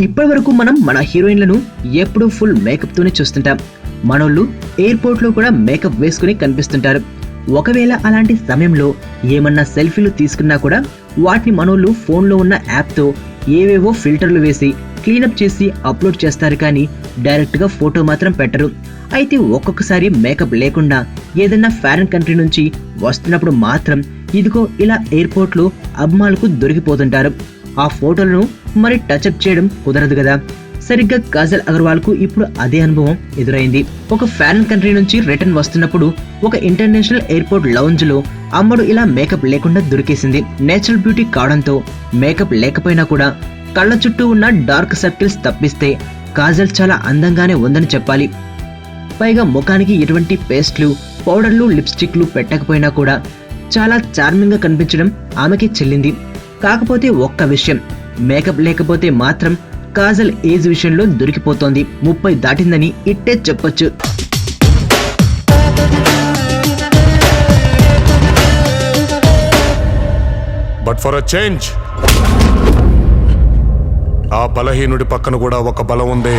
ఇప్పటి వరకు మనం మన హీరోయిన్లను ఎప్పుడూ ఫుల్ మేకప్ తోనే చూస్తుంటాం. మనోళ్ళు ఎయిర్పోర్ట్ లో కూడా మేకప్ వేసుకుని కనిపిస్తుంటారు. ఒకవేళ అలాంటి సమయంలో ఏమన్నా సెల్ఫీలు తీసుకున్నా కూడా వాటిని మనోళ్ళు ఫోన్లో ఉన్న యాప్తో ఏవేవో ఫిల్టర్లు వేసి క్లీనప్ చేసి అప్లోడ్ చేస్తారు, కానీ డైరెక్ట్గా ఫోటో మాత్రం పెట్టరు. అయితే ఒక్కొక్కసారి మేకప్ లేకుండా ఏదన్నా ఫారిన్ కంట్రీ నుంచి వస్తున్నప్పుడు మాత్రం ఇదిగో ఇలా ఎయిర్పోర్ట్లో అభిమానులకు దొరికిపోతుంటారు. ఆ ఫోటోలను మరి టచ్అప్ చేయడం కుదరదు కదా. సరిగ్గా కాజల్ అగర్వాల్ కు ఇప్పుడు అదే అనుభవం ఎదురైంది. ఒక ఫారిన్ కంట్రీ నుంచి రిటర్న్ వస్తున్నప్పుడు ఒక ఇంటర్నేషనల్ ఎయిర్పోర్ట్ లౌంజ్ లో అమ్మడు ఇలా మేకప్ లేకుండా దొరికేసింది. నేచురల్ బ్యూటీ కావడంతో మేకప్ లేకపోయినా కూడా కళ్ళ చుట్టూ ఉన్న డార్క్ సర్కిల్స్ తప్పిస్తే కాజల్ చాలా అందంగానే ఉందని చెప్పాలి. పైగా ముఖానికి ఎటువంటి పేస్ట్లు, పౌడర్లు, లిప్స్టిక్లు పెట్టకపోయినా కూడా చాలా చార్మింగ్ గా కనిపించడం ఆమెకి చెల్లింది. కాకపోతే ఒక్క విషయం, మేకప్ లేకపోతే మాత్రం కాజల్ ఏజ్ విషయంలో దొరికిపోతోంది. 30 దాటిందని ఇట్టే చెప్పొచ్చు. బట్ ఫర్ అ చేంజ్ ఆ బలహీనుడి పక్కన కూడా ఒక బలం ఉంది.